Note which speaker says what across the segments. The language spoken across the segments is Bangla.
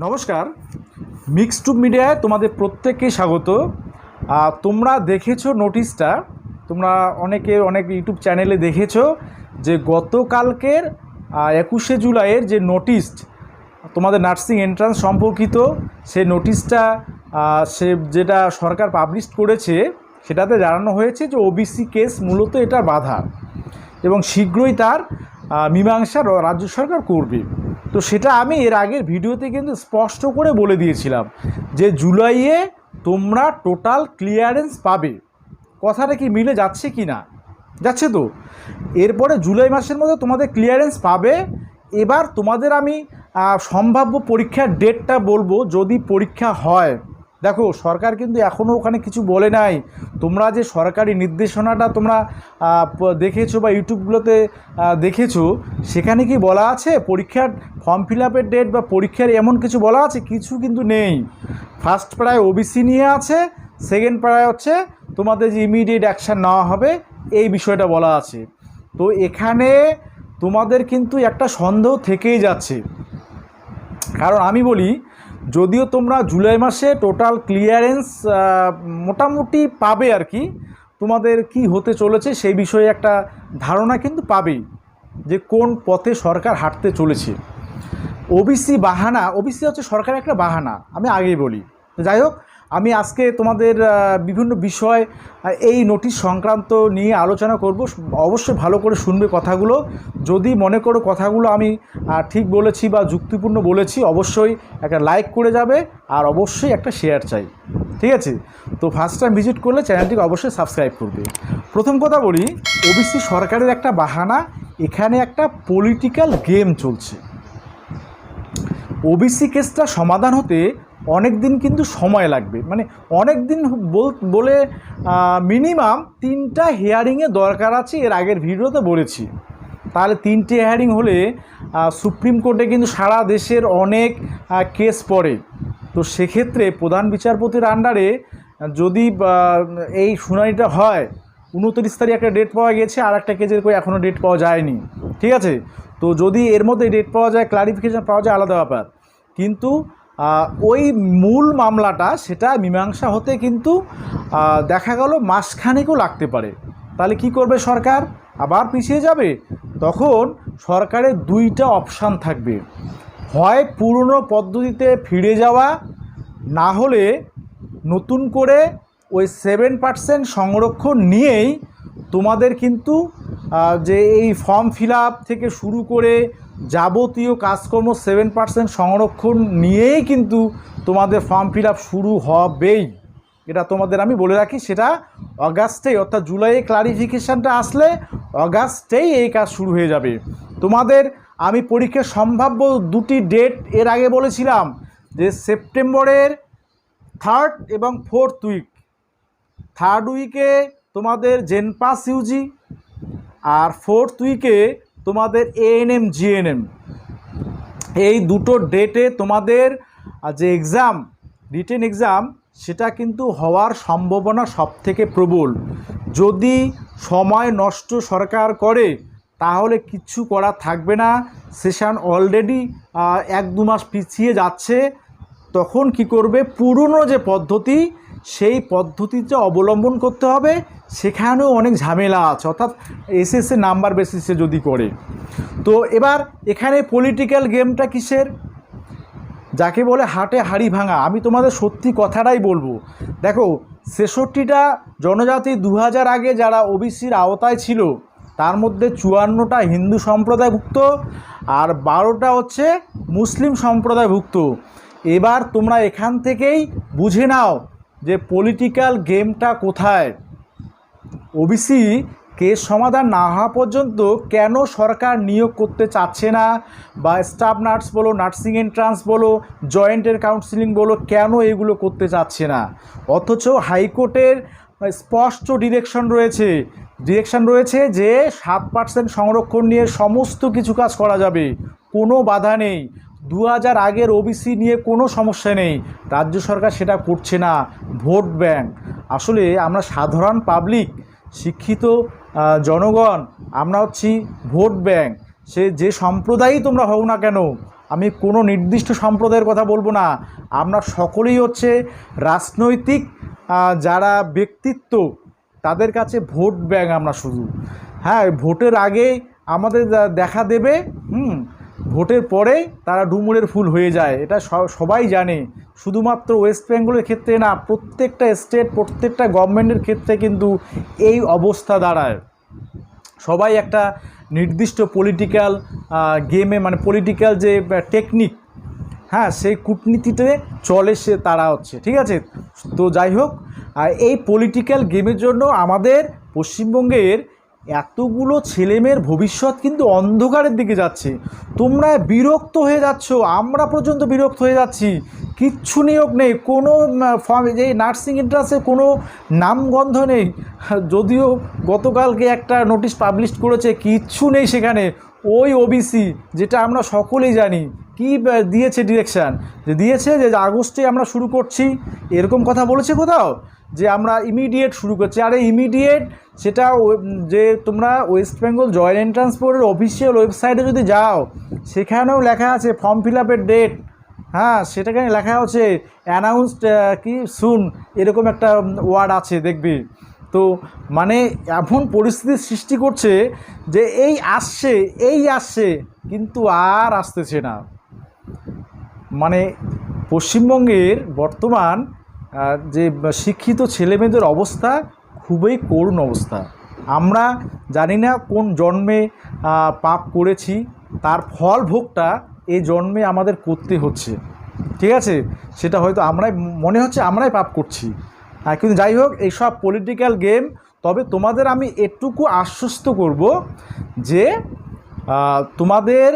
Speaker 1: নমস্কার, মিক্সড মিডিয়ায় তোমাদের প্রত্যেককে স্বাগত। তোমরা দেখেছো নোটিশটা, তোমরা অনেক ইউটিউব চ্যানেলে দেখেছো যে গতকালকের 21শে জুলাইয়ের যে নোটিশ তোমাদের নার্সিং এন্ট্রান্স সম্পর্কিত, সেই নোটিশটা যেটা সরকার পাবলিশ করেছে সেটাতে জানানো হয়েছে যে ওবিসি কেস মূলত এটা বাধা এবং শীঘ্রই তার মীমাংসা রাজ্য সরকার করবে। তো সেটা আমি এর আগের ভিডিওতে কিন্তু স্পষ্ট করে বলে দিয়েছিলাম যে জুলাইয়ে তোমরা টোটাল ক্লিয়ারেন্স পাবে। কথাটা কি মিলে যাচ্ছে কি না? যাচ্ছে তো। এরপরে জুলাই মাসের মধ্যে তোমাদের ক্লিয়ারেন্স পাবে। এবার তোমাদের আমি সম্ভাব্য পরীক্ষার ডেটটা বলবো যদি পরীক্ষা হয়। দেখো, সরকার কিন্তু এখনও ওখানে কিছু বলে নাই। তোমরা যে সরকারি নির্দেশনাটা তোমরা দেখেছো বা ইউটিউবগুলোতে দেখেছো, সেখানে কি বলা আছে পরীক্ষার ফর্ম ফিল আপের ডেট বা পরীক্ষার এমন কিছু বলা আছে? কিছু কিন্তু নেই। ফার্স্ট পাড়ায় ওবিসি নিয়ে আছে, সেকেন্ড পাড়ায় হচ্ছে তোমাদের যে ইমিডিয়েট অ্যাকশান নেওয়া হবে এই বিষয়টা বলা আছে। তো এখানে তোমাদের কিন্তু একটা সন্দেহ থেকেই যাচ্ছে। কারণ আমি বলি, যদিও তোমরা জুলাই মাসে টোটাল ক্লিয়ারেন্স মোটামুটি পাবে আর কি, তোমাদের কি হতে চলেছে সেই বিষয়ে একটা ধারণা কিন্তু পাবেই যে কোন পথে সরকার হাঁটতে চলেছে। ওবিসি বাহানা, ওবিসি হচ্ছে সরকারের একটা বাহানা, আমি আগেই বলি। যাই হোক, আমি আজকে তোমাদের বিভিন্ন বিষয় এই নোটিশ সংক্রান্ত নিয়ে আলোচনা করব। অবশ্যই ভালো করে শুনবে কথাগুলো। যদি মনে করো কথাগুলো আমি ঠিক বলেছি বা যুক্তিপূর্ণ বলেছি, অবশ্যই একটা লাইক করে যাবে আর অবশ্যই একটা শেয়ার চাই, ঠিক আছে? তো ফার্স্ট টাইম ভিজিট করলে চ্যানেলটিকে অবশ্যই সাবস্ক্রাইব করবে। প্রথম কথা বলি, ওবিসি সরকারের একটা বাহানা, এখানে একটা পলিটিক্যাল গেম চলছে। ওবিসি কেসটা সমাধান হতে অনেক দিন কিন্তু সময় লাগবে, মানে অনেক দিন বলে মিনিমাম 3টা হিয়ারিংয়ে দরকার আছে। এর আগের ভিডিওতে বলেছি। তাহলে 3টে হিয়ারিং হলে সুপ্রিম কোর্টে কিন্তু সারা দেশের অনেক কেস পড়ে। তো সেক্ষেত্রে প্রধান বিচারপতির আন্ডারে যদি এই শুনানিটা হয়, 29 তারিখ একটা ডেট পাওয়া গেছে, আর একটা কেসের করে এখনও ডেট পাওয়া যায়নি, ঠিক আছে? তো যদি এর মধ্যে ডেট পাওয়া যায়, ক্লারিফিকেশান পাওয়া যায়, আলাদা ব্যাপার। কিন্তু ওই মূল মামলাটা সেটা মীমাংসা হতে কিন্তু দেখা গেল মাসখানেকও লাগতে পারে। তাহলে কি করবে সরকার? আবার পিছিয়ে যাবে। তখন সরকারের 2টা অপশান থাকবে, হয় পুরনো পদ্ধতিতে ফিরে যাওয়া, না হলে নতুন করে ওই 7% সংরক্ষণ নিয়েই তোমাদের কিন্তু যে এই ফর্ম ফিল আপ থেকে শুরু করে যাবতীয় কাজকর্ম 7% সংরক্ষণ নিয়েই কিন্তু তোমাদের ফর্ম ফিল আপ শুরু হবেই। এটা তোমাদের আমি বলে রাখি। সেটা অগাস্টেই, অর্থাৎ জুলাইয়ে ক্লারিফিকেশানটা আসলে অগাস্টেই এই কাজ শুরু হয়ে যাবে তোমাদের। আমি পরীক্ষার সম্ভাব্য 2টি ডেট এর আগে বলেছিলাম যে সেপ্টেম্বরের 3rd এবং 4th উইক। 3rd উইকে তোমাদের জেনপাস ইউজি, আর 4th উইকে তোমাদের এএনএম জিএনএম। এই দুটো ডেটে তোমাদের যে এক্সাম, রিটেন এক্সাম, সেটা কিন্তু হওয়ার সম্ভাবনা সবথেকে প্রবল। যদি সময় নষ্ট সরকার করে তাহলে কিচ্ছু করার থাকবে না। সেশন অলরেডি 1-2 মাস পিছিয়ে যাচ্ছে। তখন কি করবে? পুরনো যে পদ্ধতি, সেই পদ্ধতিটা অবলম্বন করতে হবে। সেখানেও অনেক ঝামেলা আছে, অর্থাৎ এসএসসি নাম্বার বেসিসে যদি করে। তো এবার এখানে পলিটিক্যাল গেমটা কিসের? যাকে বলে হাটে হাড়ি ভাঙা। আমি তোমাদের সত্যি কথাটাই বলবো। দেখো, 66টা জনজাতি 2000 আগে যারা ওবিসির আওতায় ছিল, তার মধ্যে 54টা হিন্দু সম্প্রদায়ভুক্ত আর 12টা হচ্ছে মুসলিম সম্প্রদায়ভুক্ত। এবার তোমরা এখান থেকেই বুঝে নাও যে পলিটিক্যাল গেমটা কোথায়। ওবিসি কেস সমাধান না হওয়া পর্যন্ত কেন সরকার নিয়োগ করতে চাচ্ছে না, বা স্টাফ নার্স বলো, নার্সিং এন্ট্রান্স বলো, জয়েন্টের কাউন্সিলিং বলো, কেন এগুলো করতে চাচ্ছে না? অথচ হাইকোর্টের স্পষ্ট ডিরেকশন রয়েছে যে 7% সংরক্ষণ নিয়ে সমস্ত কিছু কাজ করা যাবে, কোনো বাধা নেই। 2000 আগের ওবিসি নিয়ে কোনো সমস্যা নেই। রাজ্য সরকার সেটা করছে না। Vote bank. আসলে আমরা সাধারণ পাবলিক, শিক্ষিত জনগণ, আমরা হচ্ছি ভোট ব্যাংক। সে যে সম্প্রদায়ই তোমরা হও না কেন, আমি কোনো নির্দিষ্ট সম্প্রদায়ের কথা বলবো না, আমরা সকলেই হচ্ছে রাজনৈতিক যারা ব্যক্তিত্ব তাদের কাছে ভোট ব্যাংক আমরা শুধু। হ্যাঁ, ভোটের আগে আমাদের দেখা দেবে, ভোটের পরে তারা ডুমুরের ফুল হয়ে যায়, এটা সবাই জানে। শুধুমাত্র ওয়েস্ট বেঙ্গলের ক্ষেত্রে না, প্রত্যেকটা স্টেট, প্রত্যেকটা গভর্নমেন্টের ক্ষেত্রে কিন্তু এই অবস্থা দাঁড়ায়। সবাই একটা নির্দিষ্ট পলিটিক্যাল গেমে, মানে পলিটিক্যাল যে টেকনিক, হ্যাঁ, সেই কূটনীতিতে চলে সে তারা হচ্ছে, ঠিক আছে। তো যাই হোক, এই পলিটিক্যাল গেমের জন্য আমাদের পশ্চিমবঙ্গের এতগুলো ছেলেমেয়ের ভবিষ্যৎ কিন্তু অন্ধকারের দিকে যাচ্ছে। তোমরা বিরক্ত হয়ে যাচ্ছ, আমরা পর্যন্ত বিরক্ত হয়ে যাচ্ছি। কিচ্ছু নিয়োগ নেই, কোনো যে নার্সিং এন্ট্রান্সে কোনো নামগন্ধ নেই। যদিও গতকালকে একটা নোটিশ পাবলিশ করেছে, কিচ্ছু নেই সেখানে। ওই ওবিসি, যেটা আমরা সকলেই জানি, কি দিয়েছে ডিরেকশান, যে দিয়েছে যে আগস্টে আমরা শুরু করছি, এরকম কথা বলেছে কোথাও, যে আমরা ইমিডিয়েট শুরু করছি। আরে ইমিডিয়েট সেটা যে তোমরা ওয়েস্ট বেঙ্গল জয়েন্ট এন্ট্রান্স বোর্ডের অফিসিয়াল ওয়েবসাইটে যদি যাও, সেখানেও লেখা আছে ফর্ম ফিল আপের ডেট, হ্যাঁ, সেটাখানে লেখা আছে অ্যানাউন্সড কি সুন, এরকম একটা ওয়ার্ড আছে, দেখবি। তো মানে এমন পরিস্থিতির সৃষ্টি করছে যে এই আসছে কিন্তু আর আসতেছে না। মানে পশ্চিমবঙ্গের বর্তমান যে শিক্ষিত ছেলেমেয়েদের অবস্থা খুবই করুণ অবস্থা। আমরা জানি না কোন জন্মে পাপ করেছি, তার ফল ভোগটা এই জন্মে আমাদের করতে হচ্ছে, ঠিক আছে। সেটা হয়তো মনে হচ্ছে আমরাই পাপ করছি, কিন্তু যাই হোক, এইসব পলিটিক্যাল গেম। তবে তোমাদের আমি এটুকু আশ্বস্ত করব যে তোমাদের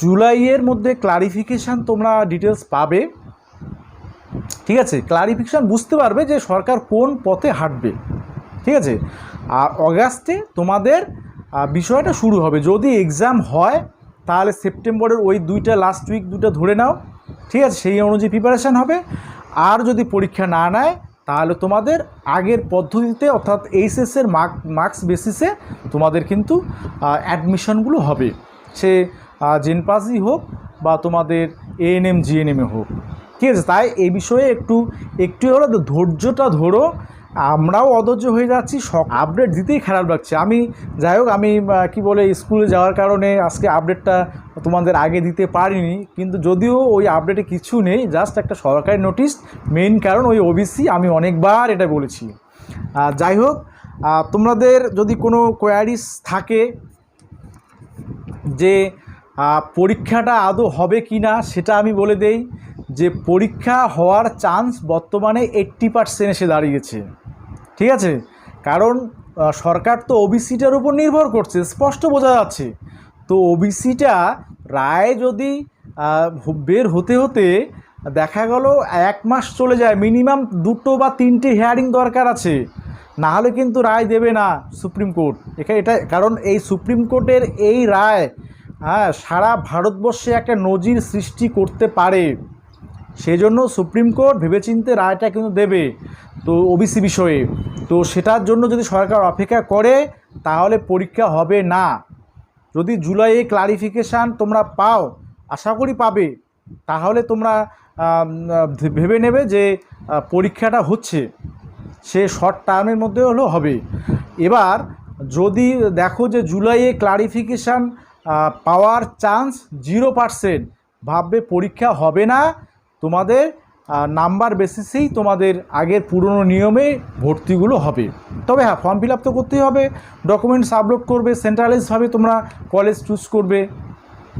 Speaker 1: জুলাইয়ের মধ্যে ক্লারিফিকেশান তোমরা ডিটেলস পাবে, ঠিক আছে। ক্লারিফিকেশান বুঝতে পারবে যে সরকার কোন পথে হাঁটবে, ঠিক আছে। আর অগাস্টে তোমাদের বিষয়টা শুরু হবে। যদি এক্সাম হয় তাহলে সেপ্টেম্বরের ওই লাস্ট উইক ধরে নাও, ঠিক আছে, সেই অনুযায়ী প্রিপারেশান হবে। আর যদি পরীক্ষা না নেয় তাহলে তোমাদের আগের পদ্ধতিতে, অর্থাৎ এইচএসের মার্কস বেসিসে তোমাদের কিন্তু অ্যাডমিশনগুলো হবে, সে জেনপাসই হোক বা তোমাদের এএনএম জিএনএমে হোক, ঠিক আছে। তাই এই বিষয়ে একটু হলো ধৈর্যটা ধরো। আমরাও অধৈর্য হয়ে যাচ্ছি, আপডেট দিতেই খারাপ লাগছে। যাই হোক, আমি কি বলে স্কুলে যাওয়ার কারণে আজকে আপডেটটা তোমাদের আগে দিতে পারিনি, কিন্তু যদিও ওই আপডেটে কিছু নেই, জাস্ট একটা সরকারি নোটিশ। মেইন কারণ ওই ওবিসি, আমি অনেকবার এটা বলেছি। যাই হোক, তোমাদের যদি কোনো কোয়ারিজ থাকে যে পরীক্ষাটা আদৌ হবে কি না, সেটা আমি বলে দেই যে পরীক্ষা হওয়ার চান্স বর্তমানে 80% এসে দাঁড়িয়েছে, ঠিক আছে। কারণ সরকার তো ওবিসিটার উপর নির্ভর করছে, স্পষ্ট বোঝা যাচ্ছে। তো ওবিসিটা রায় যদি বের হতে হতে দেখা গেল 1 মাস চলে যায়, মিনিমাম 2 বা 3টে হিয়ারিং দরকার আছে, না হলে কিন্তু রায় দেবে না সুপ্রিম কোর্ট। এটা কারণ এই সুপ্রিম কোর্টের এই রায়, হ্যাঁ, সারা ভারতবর্ষে একটা নজির সৃষ্টি করতে পারে। সেজন্য সুপ্রিম কোর্ট ভেবেচিন্তে রায়টা কিন্তু দেবে তো ওবিসি বিষয়ে। তো সেটার জন্য যদি সরকার অপেক্ষা করে তাহলে পরীক্ষা হবে না। যদি জুলাইয়ে ক্লারিফিকেশান তোমরা পাও, আশা করি পাবে, তাহলে তোমরা ভেবে নেবে যে পরীক্ষাটা হচ্ছে, সে শর্ট টার্মের মধ্যে হলেও হবে। এবার যদি দেখো যে জুলাইয়ে ক্লারিফিকেশান পাওয়ার চান্স 0%, ভাববে পরীক্ষা হবে না, তোমাদের নাম্বার বেসিসেই তোমাদের আগের পুরনো নিয়মে ভর্তিগুলো হবে। তবে হ্যাঁ, ফর্ম ফিল আপ তো করতেই হবে, ডকুমেন্টস আপলোড করবে, সেন্ট্রালাইজভাবে তোমরা কলেজ চুজ করবে,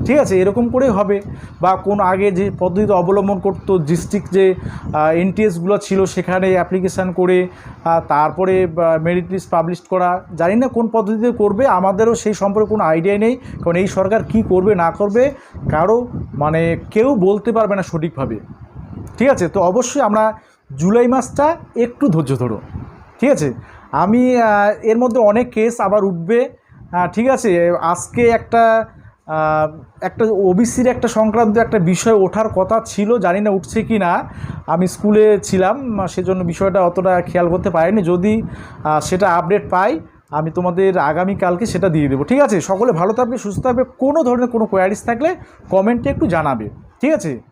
Speaker 1: ঠিক আছে, এরকম করেই হবে। বা কোন আগে যে পদ্ধতি অবলম্বন করতো, ডিস্ট্রিক্ট যে এনটিএসগুলো ছিল সেখানে অ্যাপ্লিকেশান করে তারপরে মেরিট লিস্ট পাবলিশ করা, জানি না কোন পদ্ধতিতে করবে, আমাদেরও সেই সম্পর্কে কোনো আইডিয়া নেই। কারণ এই সরকার কি করবে না করবে কারো মানে কেউ বলতে পারবে না সঠিকভাবে, ঠিক আছে। তো অবশ্যই আমরা জুলাই মাসটা একটু ধৈর্য ধরো, ঠিক আছে। আমি এর মধ্যে অনেক কেস আবার উঠবে, ঠিক আছে। আজকে একটা ওবিসির একটা সংক্রান্ত একটা বিষয় ওঠার কথা ছিল, জানি না উঠছে কি না, আমি স্কুলে ছিলাম সেজন্য বিষয়টা অতটা খেয়াল করতে পারিনি। যদি সেটা আপডেট পাই আমি তোমাদের আগামীকালকে সেটা দিয়ে দেবো। ঠিক আছে, সকলে ভালো থাকবে, সুস্থ থাকবে। কোনো ধরনের কোনো কোয়ারিজ থাকলে কমেন্টে একটু জানাবে। ঠিক আছে।